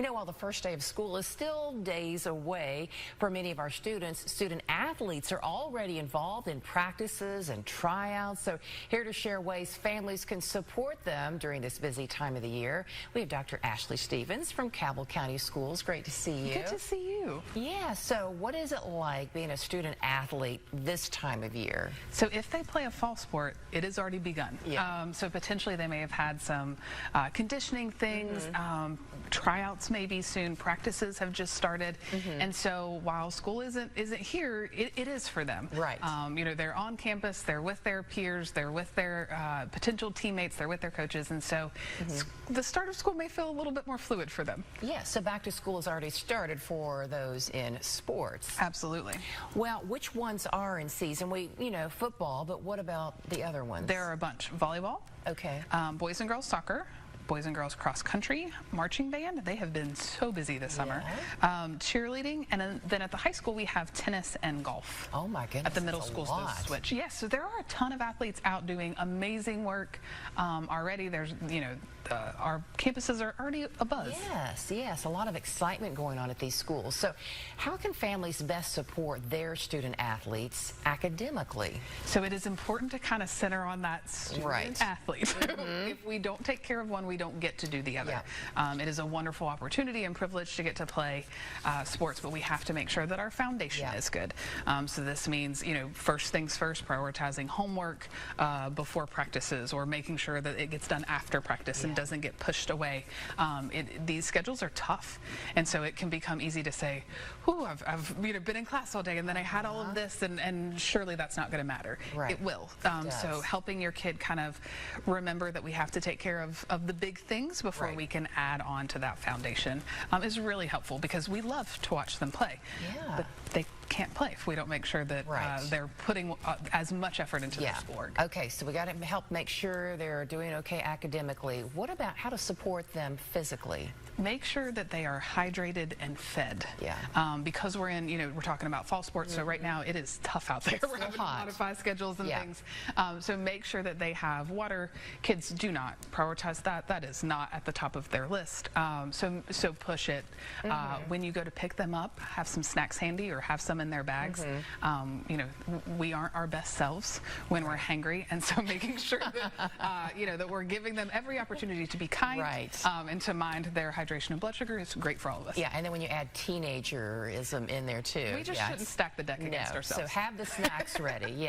You know, while the first day of school is still days away for many of our students, student athletes are already involved in practices and tryouts. So here to share ways families can support them during this busy time of the year, we have Dr. Ashley Stevens from Cabell County Schools. Great to see you. Good to see you. Yeah, so what is it like being a student athlete this time of year? So if they play a fall sport, it has already begun. Yeah. So potentially they may have had some conditioning things, tryouts maybe soon, practices have just started. And so while school isn't here, it is for them. Right. You know, they're on campus, they're with their peers, they're with their potential teammates, they're with their coaches, and so the start of school may feel a little bit more fluid for them. Yeah, so back to school has already started for those in sports. Absolutely. Well, which ones are in season? You know, football, but what about the other ones? There are a bunch. Volleyball, okay, boys and girls soccer, boys and girls cross country, marching band. They have been so busy this summer. Cheerleading, and then at the high school we have tennis and golf. Oh my goodness. At the middle school switch. Yes, so there are a ton of athletes out doing amazing work already. There's, you know, our campuses are already abuzz. Yes, a lot of excitement going on at these schools. So how can families best support their student athletes academically? So it is important to kind of center on that student athlete. If we don't take care of one, we don't get to do the other. It is a wonderful opportunity and privilege to get to play sports, but we have to make sure that our foundation is good. So this means, you know, first things first, prioritizing homework before practices, or making sure that it gets done after practice and doesn't get pushed away. These schedules are tough, and so it can become easy to say, "Ooh, I've you know, been in class all day, and then I had all of this, and surely that's not going to matter." It will. So helping your kid kind of remember that we have to take care of the big things before we can add on to that foundation is really helpful, because we love to watch them play, but they can't play if we don't make sure that they're putting as much effort into their schoolwork. Okay, so we got to help make sure they're doing okay academically. What about how to support them physically? Make sure that they are hydrated and fed. Because we're in, you know, we're talking about fall sports, so right now it is tough out there. We're having to modify schedules and things. So make sure that they have water. Kids do not prioritize that. That is not at the top of their list. So push it. When you go to pick them up, have some snacks handy or have some in their bags. You know, we aren't our best selves when we're hangry, and so making sure that you know, that we're giving them every opportunity to be kind and to mind their hydration and blood sugar is great for all of us. And then when you add teenagerism in there too, we just shouldn't stack the deck against ourselves. So have the snacks ready.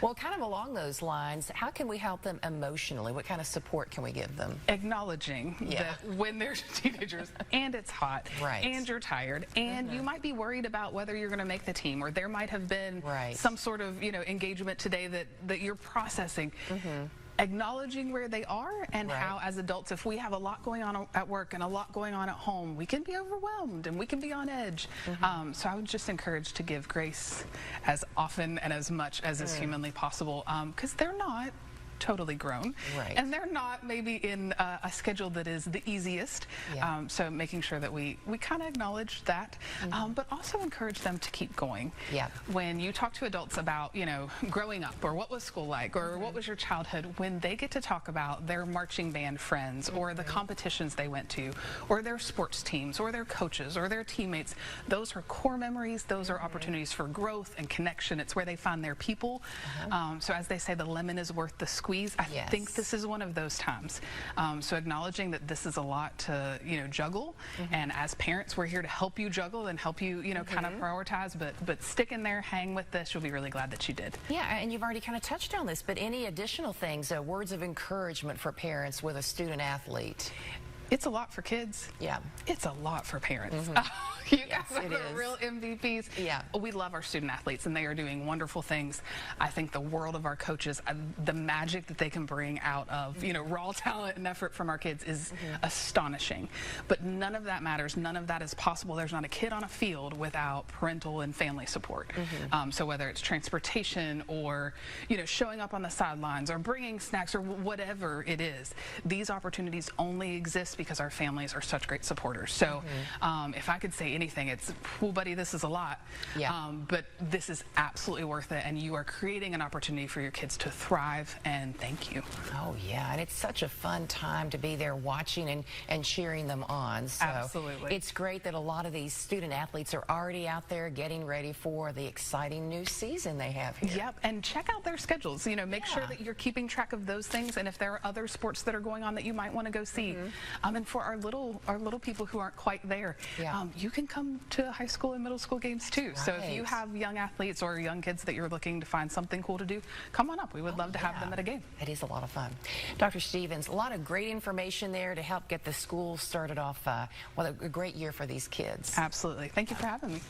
Well, kind of along those lines, how can we help them emotionally? What kind of support can we give them? Acknowledging that when they're teenagers and it's hot and you're tired and you might be worried about whether you're going to make the team, or there might have been some sort of, you know, engagement today that you're processing. Acknowledging where they are and how, as adults, if we have a lot going on at work and a lot going on at home, we can be overwhelmed and we can be on edge. So I would just encourage to give grace as often and as much as is humanly possible, because they're not totally grown, and they're not maybe in a schedule that is the easiest. So making sure that we kind of acknowledge that, but also encourage them to keep going. When you talk to adults about, you know, growing up, or what was school like, or what was your childhood, when they get to talk about their marching band friends, or the competitions they went to, or their sports teams, or their coaches, or their teammates, those are core memories. Those are opportunities for growth and connection. It's where they find their people. So as they say, the lemon is worth the squeeze. I think this is one of those times. So acknowledging that this is a lot to, you know, juggle, and as parents, we're here to help you juggle and help you, you know, kind of prioritize, but stick in there, hang with this. You'll be really glad that you did. And you've already kind of touched on this, but any additional things, words of encouragement for parents with a student athlete? It's a lot for kids. It's a lot for parents. You guys are the real MVPs. We love our student athletes, and they are doing wonderful things. I think the world of our coaches, the magic that they can bring out of, you know, raw talent and effort from our kids is astonishing. But none of that matters. None of that is possible. There's not a kid on a field without parental and family support. So whether it's transportation, or, you know, showing up on the sidelines, or bringing snacks, or whatever it is, these opportunities only exist because our families are such great supporters. So if I could say anything, it's, well, buddy, this is a lot, but this is absolutely worth it, and you are creating an opportunity for your kids to thrive, and thank you. Oh yeah, and it's such a fun time to be there watching and cheering them on. So absolutely. It's great that a lot of these student athletes are already out there getting ready for the exciting new season they have here. Yep, and check out their schedules. You know, make sure that you're keeping track of those things, and if there are other sports that are going on that you might want to go see. And for our little people who aren't quite there, you can come to high school and middle school games too. Right. So if you have young athletes or young kids that you're looking to find something cool to do, come on up. We would love to have them at a game. It is a lot of fun. Dr. Stevens, a lot of great information there to help get the school started off. Well, a great year for these kids. Absolutely. Thank you for having me.